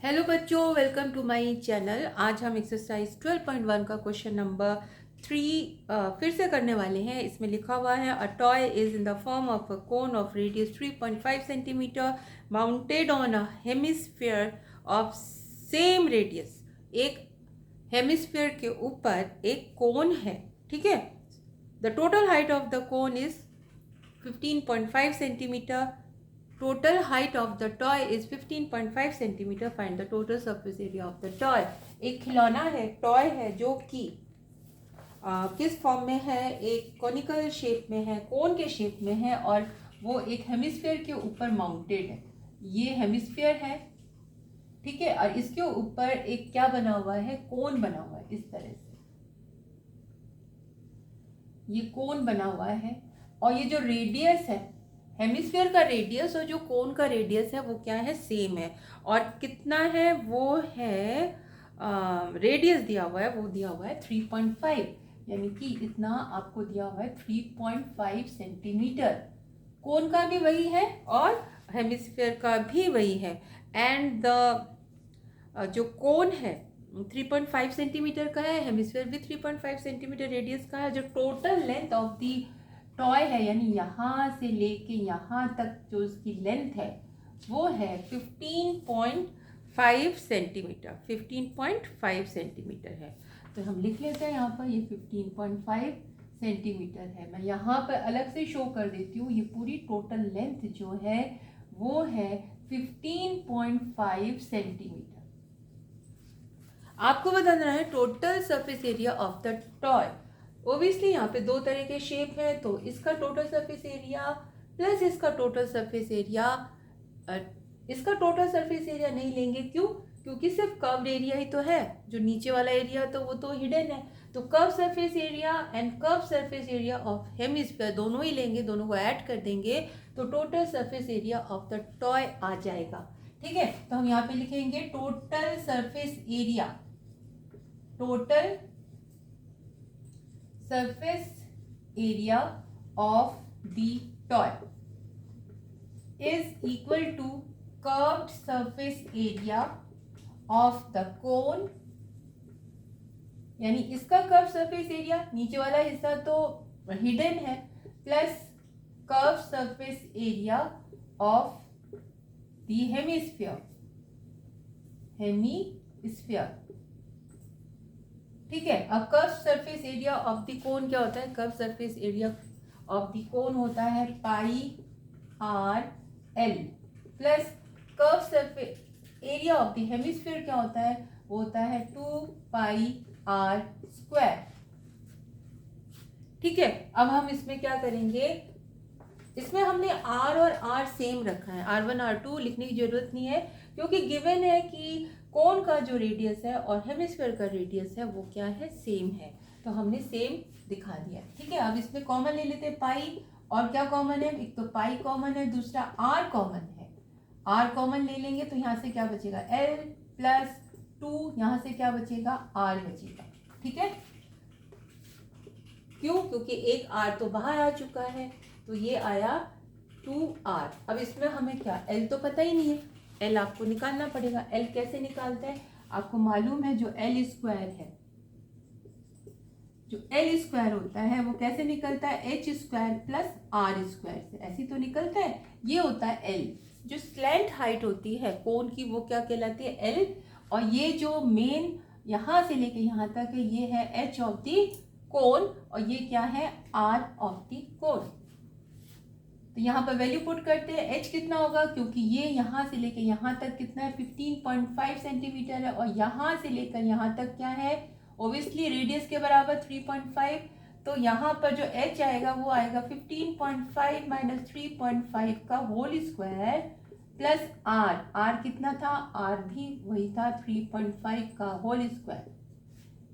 Hello बच्चों, welcome to my channel. आज हम एक्सरसाइज 12.1 का क्वेश्चन नंबर 3 फिर से करने वाले हैं। इसमें लिखा हुआ है a toy is in the form of a cone of radius 3.5 centimetre mounted on a hemisphere of same radius. एक हेमिस्फीयर के ऊपर एक कोन है, ठीक है। The total height of the cone is 15.5 centimetre. Total height of the toy is 15.5 centimeter. Find the total surface area of the toy. एक खिलौना है, टॉय है, जो कि किस फॉर्म में है? एक कॉनिकल शेप में है, कोन के शेप में है, और वो एक हेमिस्फीयर के ऊपर माउंटेड है। ये हेमिस्फीयर है, ठीक है, और इसके ऊपर एक क्या बना हुआ है? कोन बना हुआ है। इस तरह से ये कोन बना हुआ है, और ये जो रेडियस है, हेमिस्फीयर का रेडियस और जो कोन का रेडियस है वो क्या है? सेम है। और कितना है? वो है रेडियस दिया हुआ है, वो दिया हुआ है 3.5, यानी कि इतना आपको दिया हुआ है 3.5 सेंटीमीटर। कोन का भी वही है और हेमिस्फीयर का भी वही है। एंड द जो कोन है 3.5 सेंटीमीटर का है, हेमिस्फीयर भी 3.5 सेंटीमीटर रेडियस का है। जो total length of the toy है, यानी यहाँ से लेके यहाँ तक जो इसकी लेंथ है वो है 15.5 सेंटीमीटर। 15.5 सेंटीमीटर है, तो हम लिख लेते हैं यहाँ पर ये 15.5 सेंटीमीटर है। मैं यहाँ पर अलग से शो कर देती हूँ। ये पूरी टोटल लेंथ जो है वो है 15.5 सेंटीमीटर। आपको बताना है total surface area of the toy. Obviously यहाँ पे दो तरह के शेप है, तो इसका टोटल सरफेस एरिया प्लस इसका टोटल सरफेस एरिया। इसका टोटल सरफेस एरिया नहीं लेंगे, क्यों? क्योंकि सिर्फ कर्व्ड एरिया ही तो है, जो नीचे वाला एरिया तो वो तो हिडन है। तो curve surface area and curve surface area of hemisphere दोनों ही लेंगे, दोनों को ऐड कर देंगे तो total surface area of the toy आ जाएगा, ठीक है। तो हम यहाँ पे लिखेंगे total surface area, total surface area of the toy is equal to curved surface area of the cone, यानी इसका कर्व सरफेस एरिया, नीचे वाला हिस्सा तो हिडन है, plus curve surface area of the hemisphere, hemisphere, ठीक है। अब curve surface area of the cone क्या होता है? Curve surface area of the cone होता है pi r l, plus curve surface area of the hemisphere क्या होता है? वो होता है 2 पाई आर स्क्वायर, ठीक है। अब हम इसमें क्या करेंगे? इसमें हमने आर और आर सेम रखा है, R1 R2 लिखने की जरूरत नहीं है, क्योंकि गिवन है कि कोन का जो रेडियस है और हेमिस्फीयर का रेडियस है वो क्या है? सेम है, तो हमने सेम दिखा दिया, ठीक है। अब इसमें कॉमन ले लेते हैं पाई, और क्या कॉमन है? एक तो पाई कॉमन है, दूसरा आर कॉमन है। आर कॉमन ले लेंगे तो यहाँ से क्या बचेगा? एल प्लस 2, यहाँ से क्या बचेगा? आर बचेगा, ठीक है। क्यों? क्योंकि एक आर तो बाहर आ चुका है, तो ये आया 2r। अब इसमें हमें क्या? l तो पता ही नहीं है, l आपको निकालना पड़ेगा। l कैसे निकालते हैं? आपको मालूम है जो l स्क्वायर है, जो l स्क्वायर होता है वो कैसे निकलता है? h square plus r square से, ऐसी तो निकलता है। ये होता है l। जो स्लैंट हाइट होती है कोन की वो क्या कहलाती है? l। और ये जो मेन यहाँ से लेके यहाँ तक है ये है h ऑफ दी कोन, और ये क्या है? r ऑफ दी कोन। तो यहाँ पर वैल्यू पुट करते हैं। h कितना होगा? क्योंकि ये यहाँ से लेकर यहाँ तक कितना है? 15.5 सेंटीमीटर है, और यहाँ से लेकर यहाँ तक क्या है? ओबियसली रेडियस के बराबर 3.5। तो यहाँ पर जो h आएगा वो आएगा 15.5 माइनस 3.5 का होल स्क्वायर प्लस r कितना था? r भी वही था 3.5 का होल स्क्वायर,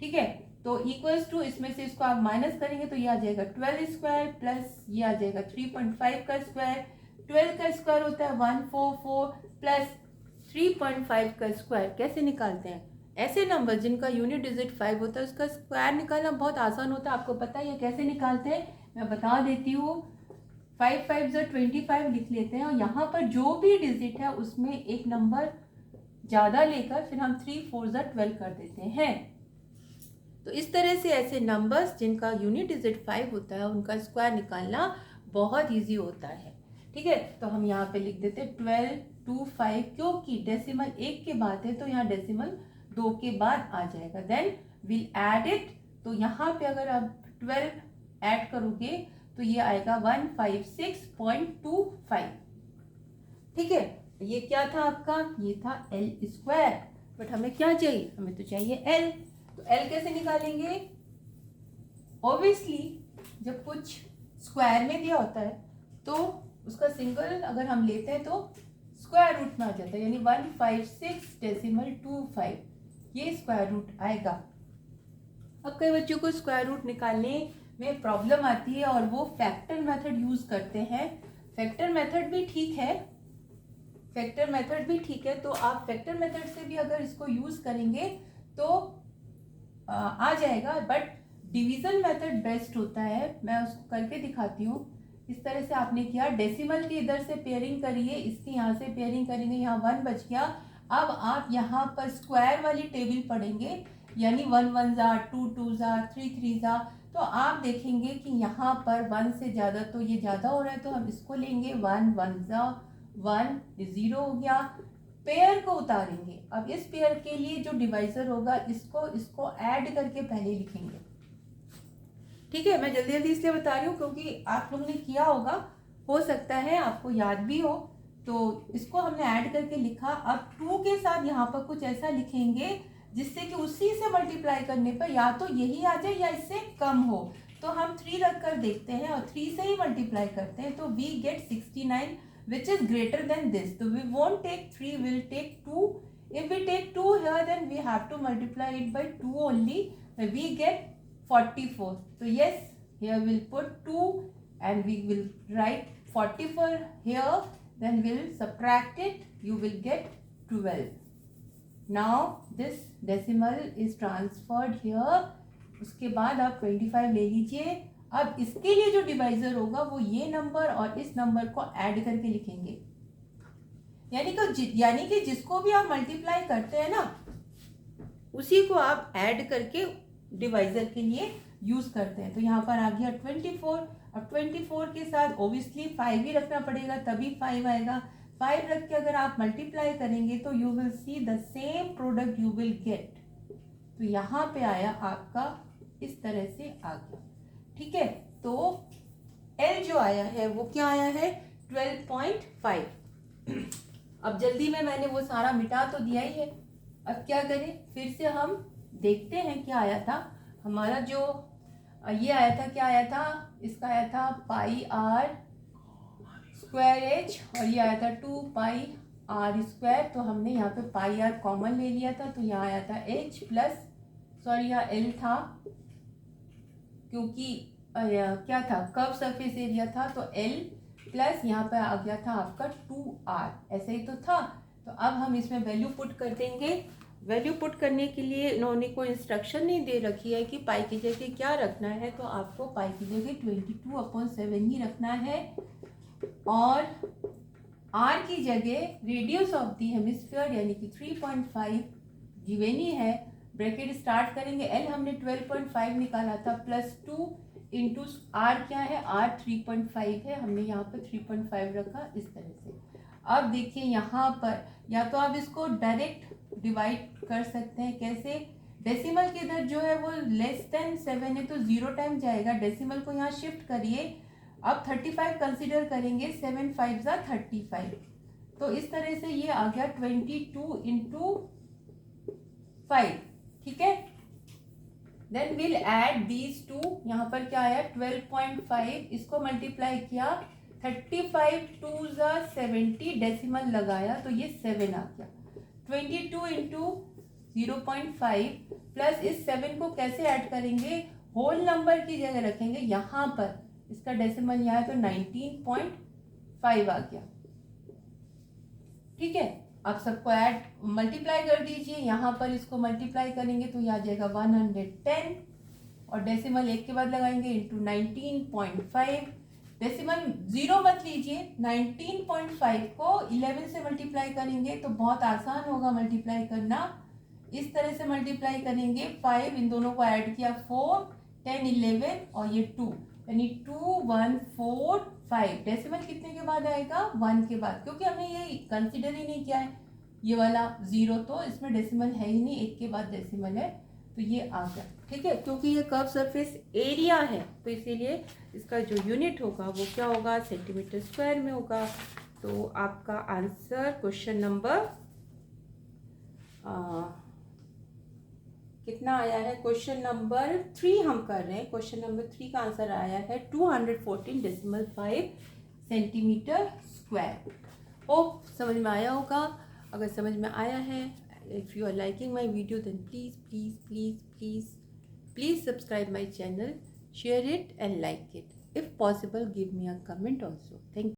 ठीक है। तो इक्वल्स टू, इसमें से इसको आप माइनस करेंगे तो ये आ जाएगा 12 स्क्वायर प्लस ये आ जाएगा 3.5 का स्क्वायर। 12 का स्क्वायर होता है 144 प्लस 3.5 का स्क्वायर। कैसे निकालते हैं? ऐसे नंबर जिनका यूनिट डिजिट 5 होता है उसका स्क्वायर निकालना बहुत आसान होता है, आपको पता है ये कैसे निकालते हैं? मैं बता देती हूँ। 5 5 25 लिख लेते हैं, और यहाँ पर जो भी डिजिट है उसमें एक नंबर ज़्यादा लेकर फिर हम 3 4 12 कर देते हैं। तो इस तरह से ऐसे नंबर्स जिनका यूनिट डिजिट 5 होता है उनका स्क्वायर निकालना बहुत ईजी होता है। ठीक है, तो हम यहाँ पे लिख देते 12 2 5, क्योंकि डेसिमल 1 के बाद है तो यहाँ डेसिमल 2 के बाद आ जाएगा। देन विल ऐड इट, तो यहाँ पे अगर आप 12 ऐड करोगे तो ये आएगा 156.25। ठीक है, ये क्या था आपका, ये था एल स्क्वायर। बट हमें क्या चाहिए, हमें तो चाहिए एल। तो एल कैसे निकालेंगे, ऑब्वियसली जब कुछ स्क्वायर में दिया होता है तो उसका सिंगल अगर हम लेते हैं तो स्क्वायर रूट में आ जाता है, यानी 156.25 ये स्क्वायर रूट आएगा। अब कई बच्चों को स्क्वायर रूट निकालने में प्रॉब्लम आती है और वो फैक्टर मेथड यूज करते हैं। फैक्टर मेथड भी ठीक है, फैक्टर मेथड भी ठीक है, तो आप फैक्टर मेथड से भी अगर इसको यूज करेंगे तो आ जाएगा। बट डिवीजन मेथड बेस्ट होता है, मैं उसको करके दिखाती हूँ। इस तरह से आपने किया, डेसिमल की इधर से पेयरिंग करिए, इसकी यहाँ से पेयरिंग करेंगे, यहाँ 1 बच गया। अब आप यहाँ पर स्क्वायर वाली टेबल पढ़ेंगे, यानी 1 1 जा, 2 2 जा, 3 3 जा, तो आप देखेंगे कि यहाँ पर 1 से ज़्यादा तो ये ज़्यादा हो रहा है, तो हम इसको लेंगे 1 1 जा 1 0 हो गया। पेयर को उतारेंगे, अब इस पेयर के लिए जो डिवाइजर होगा इसको ऐड करके पहले लिखेंगे। ठीक है, मैं जल्दी जल्दी इसलिए बता रही हूँ क्योंकि आप लोगों ने किया होगा, हो सकता है आपको याद भी हो। तो इसको हमने ऐड करके लिखा। अब 2 के साथ यहाँ पर कुछ ऐसा लिखेंगे जिससे कि उसी से मल्टीप्लाई करने पर या तो यही आ जाए या इससे कम हो। तो हम 3 रख कर देखते हैं और 3 से ही मल्टीप्लाई करते हैं, तो we get 69 which is greater than this. So we won't take 3, we'll take 2. If we take 2 here, then we have to multiply it by 2 only. We get 44. So yes, here we'll put 2 and we will write 44 here. Then we'll subtract it. You will get 12. Now this decimal is transferred here. उसके बाद आप 25 ले लीजिए। अब इसके लिए जो divisor होगा वो ये नंबर और इस नंबर को ऐड करके लिखेंगे, यानी कि जिसको भी आप मल्टीप्लाई करते हैं ना उसी को आप ऐड करके डिवाइजर के लिए यूज करते हैं। तो यहाँ पर आ गया 24। अब 24 के साथ ओब्वियसली 5 ही रखना पड़ेगा, तभी 5 आएगा। 5 रख के अगर आप मल्टीप्लाई करेंगे तो you will see the same product you will get. तो यहाँ पे आया आपका, इस तरह से आ गया। ठीक है, तो L जो आया है वो क्या आया है, 12.5। अब जल्दी में मैंने वो सारा मिटा तो दिया ही है, अब क्या करें, फिर से हम देखते हैं क्या आया था हमारा। जो ये आया था, क्या आया था, इसका आया था पाई आर स्क्वायर एच और ये आया था 2 पाई आर स्क्वायर। तो हमने यहाँ पे पाई आर कॉमन ले लिया था, तो यहाँ आया था एच प्लस, सॉरी यहाँ एल था क्योंकि क्या था, कर्व सरफेस एरिया था, तो L प्लस यहाँ पे आ गया था आपका 2R, ऐसे ही तो था। तो अब हम इसमें वैल्यू पुट कर देंगे। वैल्यू पुट करने के लिए इन्होंने कोई इंस्ट्रक्शन नहीं दे रखी है कि पाई की जगह क्या रखना है, तो आपको पाई की जगह 22/7 ही रखना है और R की जगह रेडियस ऑफ द हेमिस्फीयर यानी कि 3.5 गिवन ही है। ब्रैकेट स्टार्ट करेंगे, L हमने 12.5 निकाला था प्लस 2 इंटू R क्या है, R 3.5 है, हमने यहाँ पर 3.5 रखा इस तरह से। अब देखिए यहाँ पर या तो आप इसको डायरेक्ट डिवाइड कर सकते हैं, कैसे, डेसिमल के इधर जो है वो लेस देन 7 है तो 0 टाइम जाएगा, डेसिमल को यहाँ शिफ्ट करिए। अब 35 कंसिडर करेंगे, 7 5 जा 35, तो इस तरह से ये आ गया 22 इंटू 5। ठीक है, then will add these two, यहाँ पर क्या आया 12.5, इसको मल्टीप्लाई किया, 35 2 जा 70, डेसिमल लगाया तो ये 7 आ गया। 22 इंटू 0.5 प्लस इस 7 को कैसे ऐड करेंगे, होल नंबर की जगह रखेंगे, यहाँ पर इसका डेसिमल यहाँ है तो 19.5 आ गया। ठीक है, आप सबको ऐड मल्टीप्लाई कर दीजिए, यहाँ पर इसको मल्टीप्लाई करेंगे तो ये आ जाएगा 110 और डेसिमल 1 के बाद लगाएंगे इंटू 19.5, डेसिमल 0 मत लीजिए। 19.5 को 11 से मल्टीप्लाई करेंगे तो बहुत आसान होगा मल्टीप्लाई करना। इस तरह से मल्टीप्लाई करेंगे, 5 इन दोनों को ऐड किया 4, 10, 11 और ये 2, यानी 2, 1, 4, 5। डेसिमल कितने के बाद आएगा? 1 के बाद, क्योंकि हमने ये कंसिडर ही नहीं किया है ये वाला 0, तो इसमें डेसिमल है ही नहीं, 1 के बाद डेसिमल है, तो ये आ गया। ठीक है, क्योंकि ये कर्व सरफेस एरिया है तो इसीलिए इसका जो यूनिट होगा वो क्या होगा? सेंटीमीटर स्क्वायर में होगा। तो आपका आंसर क्वेश्चन नंबर कितना आया है? क्वेश्चन नंबर 3 हम कर रहे हैं। क्वेश्चन नंबर 3 का आंसर आया है 214.5 सेंटीमीटर स्क्वायर। होप समझ में आया होगा। अगर समझ में आया है, if you are liking my video, then please please please please please subscribe my channel, share it and like it. If possible, give me a comment also. Thank you.